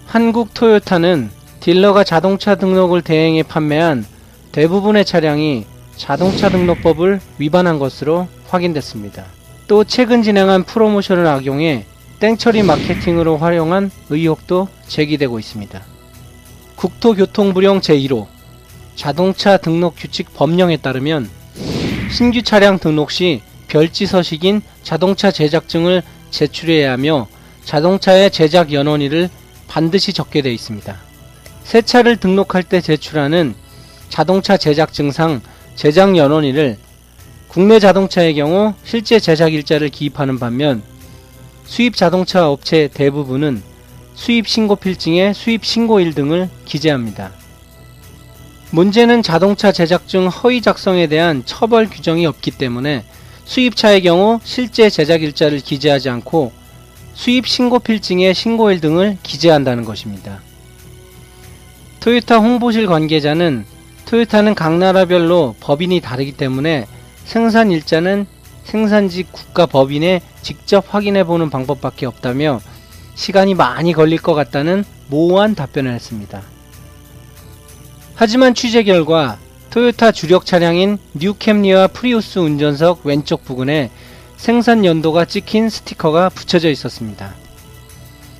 한국 토요타는 딜러가 자동차 등록을 대행해 판매한 대부분의 차량이 자동차 등록법을 위반한 것으로 확인됐습니다. 또 최근 진행한 프로모션을 악용해 땡처리 마케팅으로 활용한 의혹도 제기되고 있습니다. 국토교통부령 제1호 자동차 등록 규칙 법령에 따르면 신규 차량 등록 시 별지 서식인 자동차 제작증을 제출해야 하며 자동차의 제작 연원일을 반드시 적게 되어 있습니다. 새 차를 등록할 때 제출하는 자동차 제작증상 제작 연원일을 국내 자동차의 경우 실제 제작 일자를 기입하는 반면 수입 자동차 업체 대부분은 수입 신고 필증에 수입 신고일 등을 기재합니다. 문제는 자동차 제작증 허위 작성에 대한 처벌 규정이 없기 때문에 수입차의 경우 실제 제작 일자를 기재하지 않고 수입 신고 필증에 신고일 등을 기재한다는 것입니다. 토요타 홍보실 관계자는 토요타는 각 나라별로 법인이 다르기 때문에 생산 일자는 생산지 국가 법인에 직접 확인해보는 방법밖에 없다며 시간이 많이 걸릴 것 같다는 모호한 답변을 했습니다. 하지만 취재 결과 토요타 주력 차량인 뉴 캠리와 프리우스 운전석 왼쪽 부근에 생산 연도가 찍힌 스티커가 붙여져 있었습니다.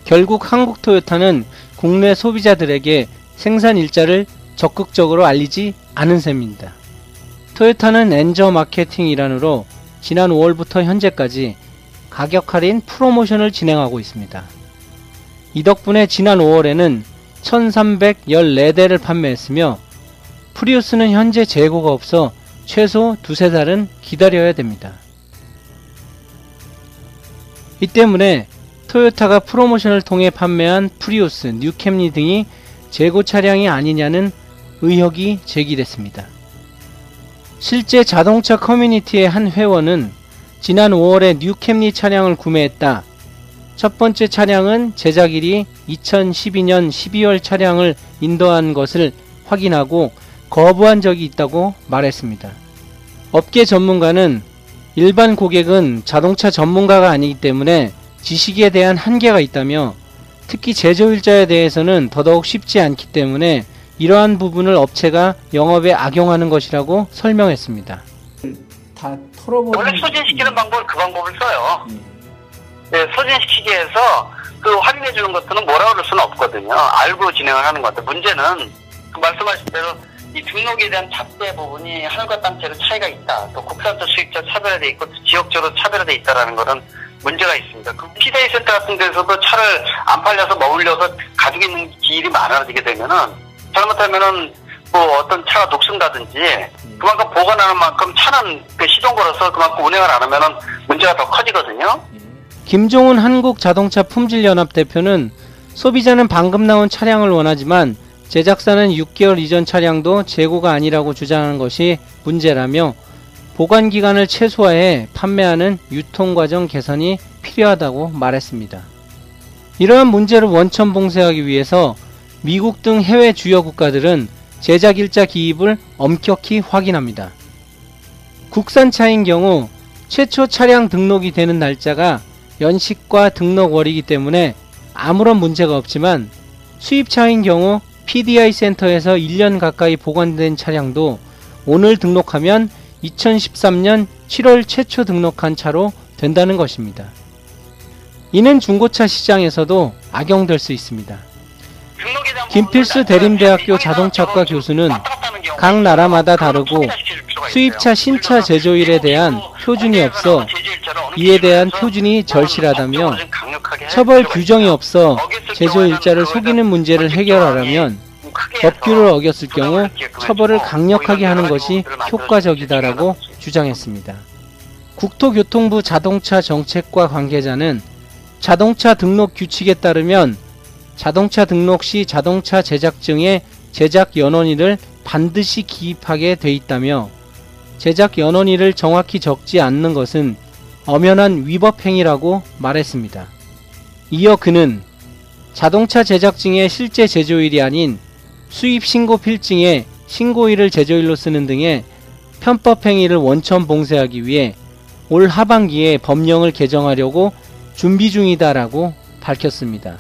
결국 한국 토요타는 국내 소비자들에게 생산 일자를 적극적으로 알리지 않은 셈입니다. 토요타는 엔저 마케팅 일환으로 지난 5월부터 현재까지 가격 할인 프로모션을 진행하고 있습니다. 이 덕분에 지난 5월에는 1314대를 판매했으며 프리우스는 현재 재고가 없어 최소 두세 달은 기다려야 됩니다. 이 때문에 토요타가 프로모션을 통해 판매한 프리우스, 뉴 캠리 등이 재고 차량이 아니냐는 의혹이 제기됐습니다. 실제 자동차 커뮤니티의 한 회원은 지난 5월에 뉴 캠리 차량을 구매했다. 첫 번째 차량은 제작일이 2012년 12월 차량을 인도한 것을 확인하고 거부한 적이 있다고 말했습니다. 업계 전문가는 일반 고객은 자동차 전문가가 아니기 때문에 지식에 대한 한계가 있다며 특히 제조일자에 대해서는 더더욱 쉽지 않기 때문에 이러한 부분을 업체가 영업에 악용하는 것이라고 설명했습니다. 다 털어버리는 원래 소진시키는 방법은 그 방법을 써요. 네, 소진시키기 위해서 그 할인해 주는 것들은 뭐라고 그럴 수는 없거든요. 알고 진행을 하는 것 같아요. 문제는 그 말씀하신 대로 이 등록에 대한 잣대 부분이 하늘과 땅째로 차이가 있다. 또 국산차 수입차 차별화돼 있고 지역적으로 차별화돼 있다라는 거는 문제가 있습니다. 그 피데이 센터 같은 데서도 차를 안 팔려서 머물려서 가지고 있는 기일이 많아지게 되면은 잘못하면은 뭐 어떤 차가 녹슨다든지 그만큼 보관하는 만큼 차는 그 시동 걸어서 그만큼 운행을 안 하면은 문제가 더 커지거든요. 김종훈 한국자동차 품질연합 대표는 소비자는 방금 나온 차량을 원하지만 제작사는 6개월 이전 차량도 재고가 아니라고 주장하는 것이 문제라며 보관기간을 최소화해 판매하는 유통과정 개선이 필요하다고 말했습니다. 이러한 문제를 원천 봉쇄하기 위해서 미국 등 해외 주요 국가들은 제작일자 기입을 엄격히 확인합니다. 국산차인 경우 최초 차량 등록이 되는 날짜가 연식과 등록월이기 때문에 아무런 문제가 없지만 수입차인 경우 PDI 센터에서 1년 가까이 보관된 차량도 오늘 등록하면 2013년 7월 최초 등록한 차로 된다는 것입니다. 이는 중고차 시장에서도 악용될 수 있습니다. 김필수 대림대학교 자동차과 교수는 각 나라마다 다르고 수입차 신차 제조일에 대한 표준이 없어 이에 대한 표준이 절실하다며 처벌 규정이 없어 제조일자를 속이는 문제를 해결하려면 법규를 어겼을 경우 처벌을 강력하게 하는 것이 효과적이다라고 주장했습니다. 국토교통부 자동차 정책과 관계자는 자동차 등록 규칙에 따르면 자동차 등록 시 자동차 제작증에 제작 연원일을 반드시 기입하게 돼 있다며 제작 연원일을 정확히 적지 않는 것은 엄연한 위법 행위라고 말했습니다. 이어 그는 자동차 제작증의 실제 제조일이 아닌 수입 신고 필증에 신고일을 제조일로 쓰는 등의 편법 행위를 원천 봉쇄하기 위해 올 하반기에 법령을 개정하려고 준비 중이다라고 밝혔습니다.